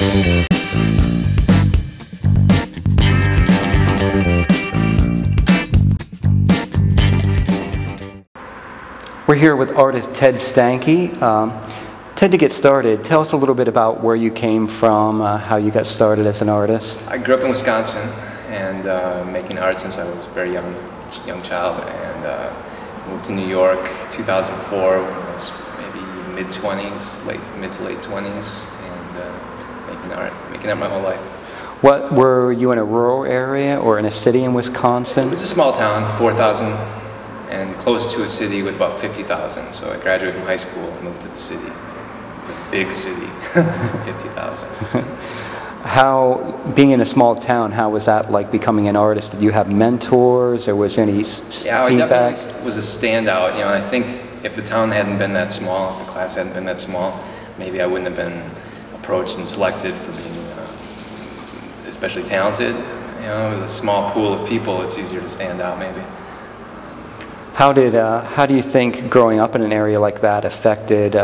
We're here with artist Ted Stanke. Ted, to get started, tell us a little bit about where you came from, how you got started as an artist. I grew up in Wisconsin and making art since I was a very young child, and moved to New York 2004 when I was maybe mid to late 20s, and making art my whole life. What, were you in a rural area or in a city in Wisconsin? It was a small town, 4,000, and close to a city with about 50,000. So I graduated from high school and moved to the city, the big city, 50,000. How, being in a small town, how was that like becoming an artist? Did you have mentors, or was there any feedback? I definitely was a standout. You know, I think if the town hadn't been that small, if the class hadn't been that small, maybe I wouldn't have been approached and selected for being especially talented. You know, with a small pool of people, it's easier to stand out maybe. How do you think growing up in an area like that affected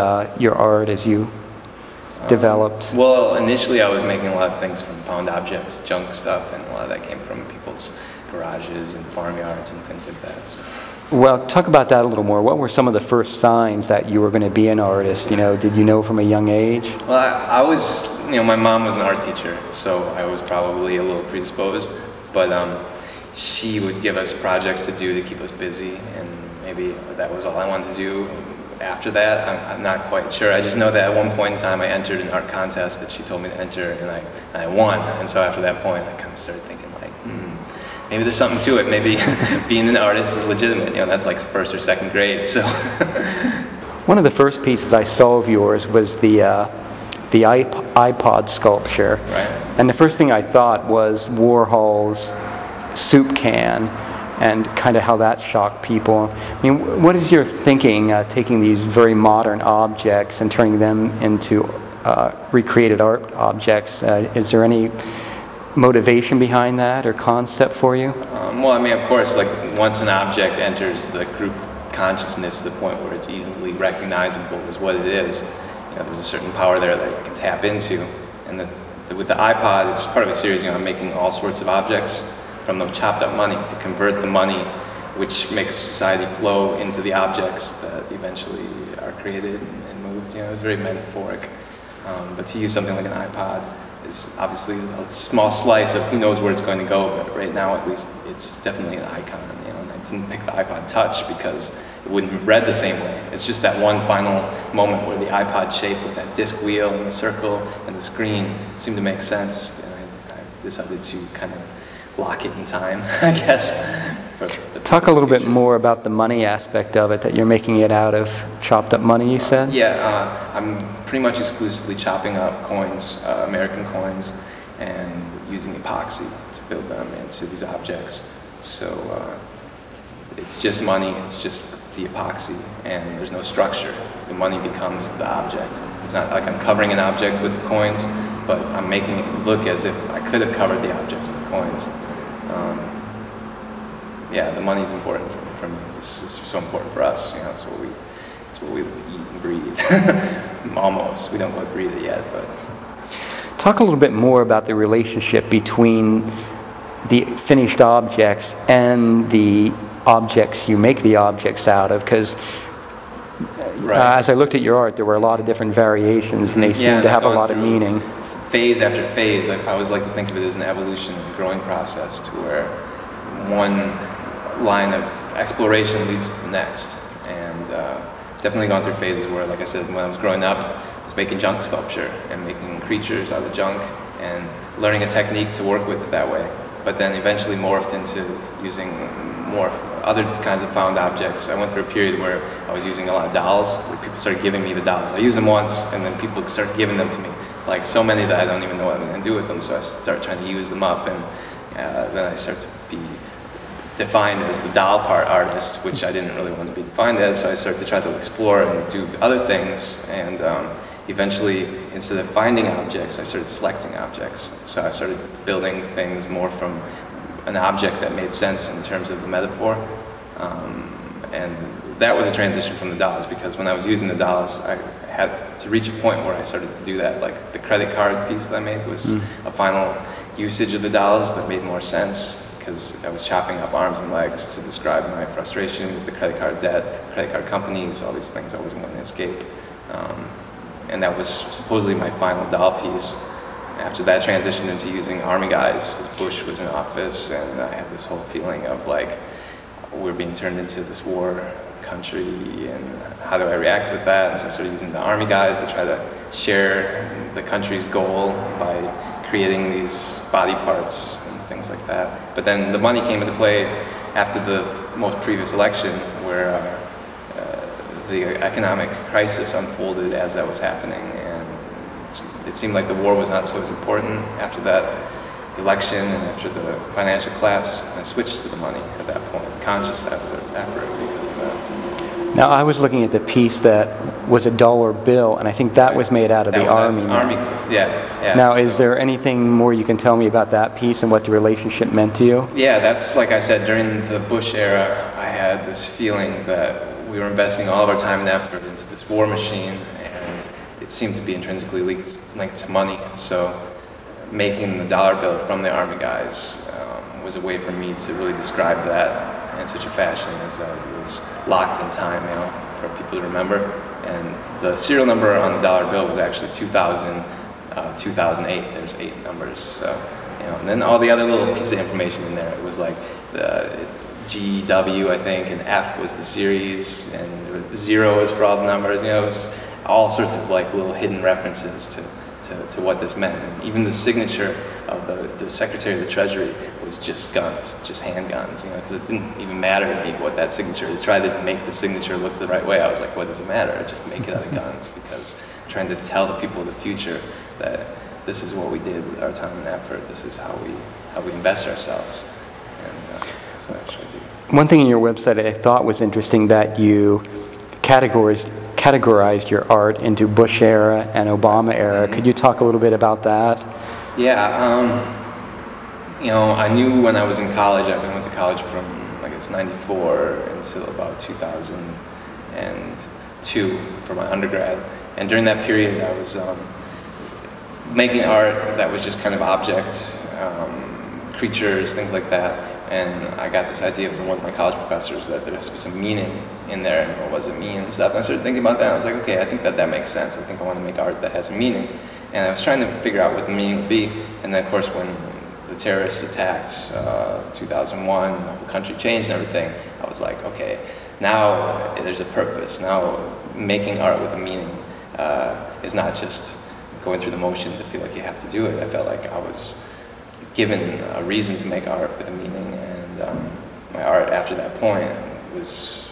your art as you developed? Well, initially I was making a lot of things from found objects, junk stuff, and a lot of that came from people's garages and farmyards and things like that. So. Well, talk about that a little more. What were some of the first signs that you were going to be an artist? You know, did you know from a young age? Well, I was, you know, my mom was an art teacher, so I was probably a little predisposed, but she would give us projects to do to keep us busy, and maybe that was all I wanted to do. After that, I'm not quite sure. I just know that at one point in time I entered an art contest that she told me to enter, and I won. And so after that point, I kind of started thinking like, maybe there's something to it. Maybe being an artist is legitimate. You know, that's like first or second grade. So. One of the first pieces I saw of yours was the iPod sculpture. Right. And the first thing I thought was Warhol's soup can, and kind of how that shocked people. I mean, what is your thinking taking these very modern objects and turning them into recreated art objects? Is there any motivation behind that or concept for you? Well, I mean, of course, like once an object enters the group consciousness to the point where it's easily recognizable as what it is, you know, there's a certain power there that you can tap into. And with the iPod, it's part of a series. You know, I'm making all sorts of objects from the chopped up money to convert the money, which makes society flow into the objects that eventually are created and moved. You know, it's very metaphoric. But to use something like an iPod is obviously a small slice of who knows where it's going to go, but right now at least it's definitely an icon. You know, and I didn't pick the iPod Touch because it wouldn't have read the same way. It's just that one final moment where the iPod shape with that disc wheel and the circle and the screen seemed to make sense. And I decided to kind of lock it in time, I guess. Talk a little bit more about the money aspect of it, that you're making it out of chopped up money, you said? Yeah, I'm pretty much exclusively chopping up coins, American coins, and using epoxy to build them into these objects. So it's just money, it's just the epoxy, and there's no structure. The money becomes the object. It's not like I'm covering an object with coins, but I'm making it look as if I could have covered the object with coins. Yeah, the money's important for me. It's so important for us. You know, it's what we eat and breathe. Almost. We don't quite breathe it yet, but. Talk a little bit more about the relationship between the finished objects and the objects you make the objects out of, because as I looked at your art, there were a lot of different variations, and they seem to have a lot of meaning. Phase after phase, I always like to think of it as an evolution, a growing process, to where one line of exploration leads to the next. And definitely gone through phases where, like I said, when I was growing up, I was making junk sculpture and making creatures out of junk and learning a technique to work with it that way. But then eventually morphed into using more other kinds of found objects. I went through a period where I was using a lot of dolls, where people started giving me the dolls. I used them once, and then people started giving them to me. Like so many that I don't even know what I'm going to do with them, so I start trying to use them up, and then I start to be defined as the doll part artist, which I didn't really want to be defined as, so I started to try to explore and do other things, and eventually, instead of finding objects, I started selecting objects. So I started building things more from an object that made sense in terms of the metaphor, and that was a transition from the dolls, because when I was using the dolls, I had to reach a point where I started to do that. Like the credit card piece that I made was a final usage of the dollars that made more sense, because I was chopping up arms and legs to describe my frustration with the credit card debt, credit card companies, all these things I wasn't going to escape. And that was supposedly my final doll piece. After that, transitioned into using army guys, because Bush was in office, and I had this whole feeling of like, we're being turned into this war country, and how do I react with that? And so I started using the army guys to try to share the country's goal by creating these body parts and things like that. But then the money came into play after the most previous election, where the economic crisis unfolded as that was happening, and it seemed like the war was not so as important after that election and after the financial collapse. I switched to the money at that point, conscious effort because of that. Now, I was looking at the piece that was a dollar bill, and I think that was made out of the army. Yeah. Now, is there anything more you can tell me about that piece and what the relationship meant to you? Yeah, that's, like I said, during the Bush era, I had this feeling that we were investing all of our time and effort into this war machine, and it seemed to be intrinsically linked to money. So making the dollar bill from the army guys was a way for me to really describe that in such a fashion as that it was locked in time, for people to remember. And the serial number on the dollar bill was actually 2000, 2008. There's 8 numbers. So, and then all the other little pieces of information in there. It was like the GW, I think, and F was the series, and 0 is for all the numbers. It was all sorts of like little hidden references to what this meant. And even the signature of the Secretary of the Treasury was just guns, just handguns, because it didn't even matter to me what that signature, to try to make the signature look the right way. I was like, what does it matter? I just make it out of guns, because I'm trying to tell the people of the future that this is what we did with our time and effort. This is how we invest ourselves. And that's what I try to do. One thing in your website I thought was interesting, that you categorized your art into Bush era and Obama era. Could you talk a little bit about that? Yeah, I knew when I was in college, I went to college from, I guess, 94 until about 2002 for my undergrad. And during that period, I was making art that was just kind of objects, creatures, things like that. And I got this idea from one of my college professors that there has to be some meaning in there, and what does it mean and stuff. And I started thinking about that, and I was like, okay, I think that makes sense. I think I want to make art that has a meaning. And I was trying to figure out what the meaning would be. And then, of course, when the terrorists attacked 2001, the whole country changed and everything, I was like, okay, now there's a purpose. Now making art with a meaning is not just going through the motion to feel like you have to do it. I felt like I was given a reason to make art with a meaning, and my art after that point was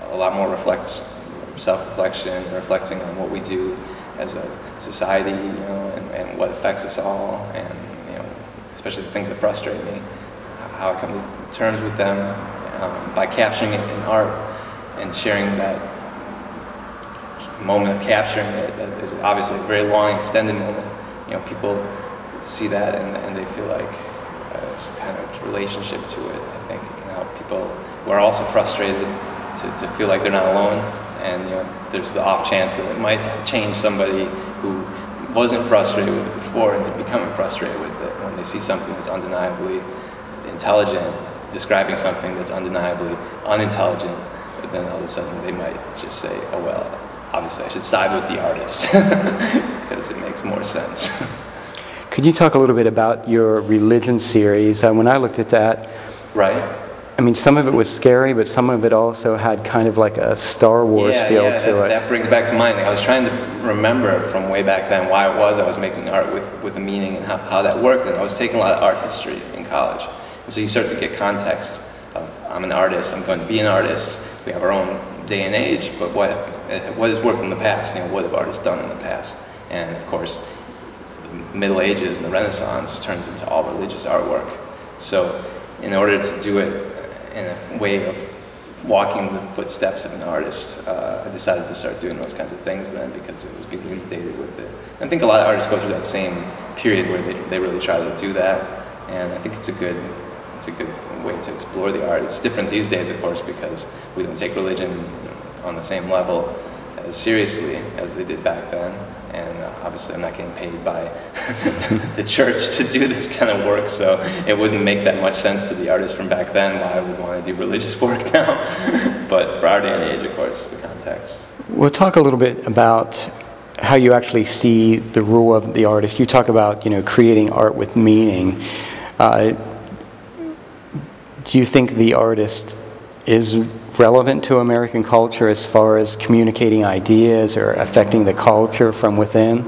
a lot more self-reflection, reflecting on what we do as a society, and what affects us all, and especially the things that frustrate me, how I come to terms with them by capturing it in art and sharing that moment of capturing it. That is obviously a very long, extended moment. People see that and they feel like some kind of relationship to it. I think it can help people who are also frustrated to feel like they're not alone. And there's the off chance that it might change somebody who wasn't frustrated with it before into becoming frustrated with it when they see something that's undeniably intelligent describing something that's undeniably unintelligent. But then all of a sudden they might just say, oh well, obviously I should side with the artist because it makes more sense. Could you talk a little bit about your religion series? When I looked at that, right. I mean, some of it was scary, but some of it also had kind of like a Star Wars feel to it. That brings back to mind. I was trying to remember from way back then why it was I was making art with a meaning and how that worked. And I was taking a lot of art history in college. And so you start to get context of, I'm an artist, I'm going to be an artist. We have our own day and age, but what has worked in the past? What have artists done in the past? And of course, the Middle Ages and the Renaissance turns into all religious artwork. So in order to do it in a way of walking the footsteps of an artist, I decided to start doing those kinds of things then because it was being inundated with it. I think a lot of artists go through that same period where they really try to do that, and I think it's a good way to explore the art. It's different these days, of course, because we don't take religion on the same level as seriously as they did back then. And obviously I'm not getting paid by the church to do this kind of work, so it wouldn't make that much sense to the artists from back then why I would want to do religious work now. But for our day and age, of course, the context. We'll talk a little bit about how you actually see the role of the artist. You talk about, creating art with meaning. Do you think the artist is relevant to American culture as far as communicating ideas or affecting the culture from within?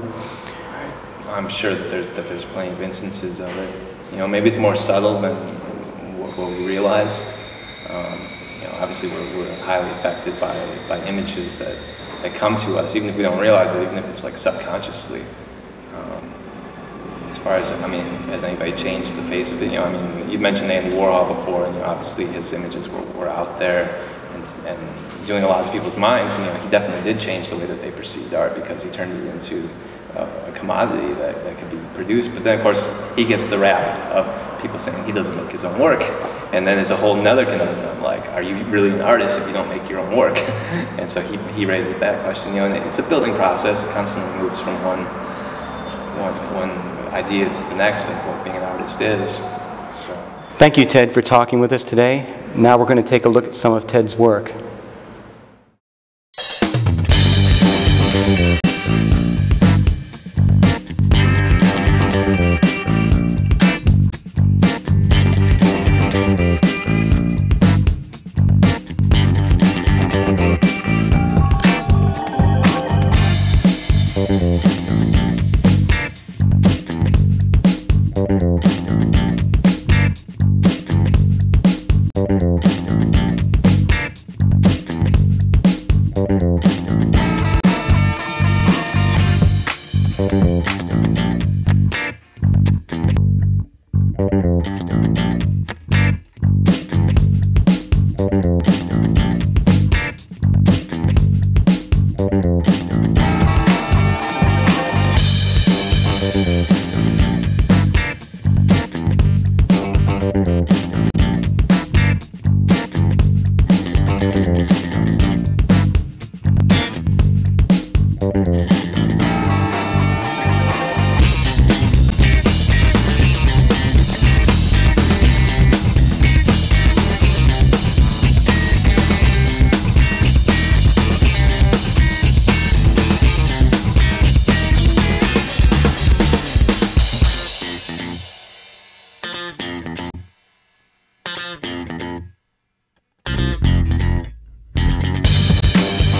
I'm sure that there's plenty of instances of it. Maybe it's more subtle than what we realize. Obviously we're highly affected by images that come to us, even if we don't realize it, even if it's like subconsciously. As far as, has anybody changed the face of it? You mentioned Andy Warhol before, and obviously his images were out there and doing a lot of people's minds. And, he definitely did change the way that they perceived art because he turned it into a commodity that could be produced. But then, of course, he gets the rap of people saying he doesn't make his own work. And then it's a whole nother conundrum, like, are you really an artist if you don't make your own work? And so he raises that question, and it's a building process. It constantly moves from one idea to the next of what being an artist is. So. Thank you, Ted, for talking with us today. Now we're going to take a look at some of Ted's work.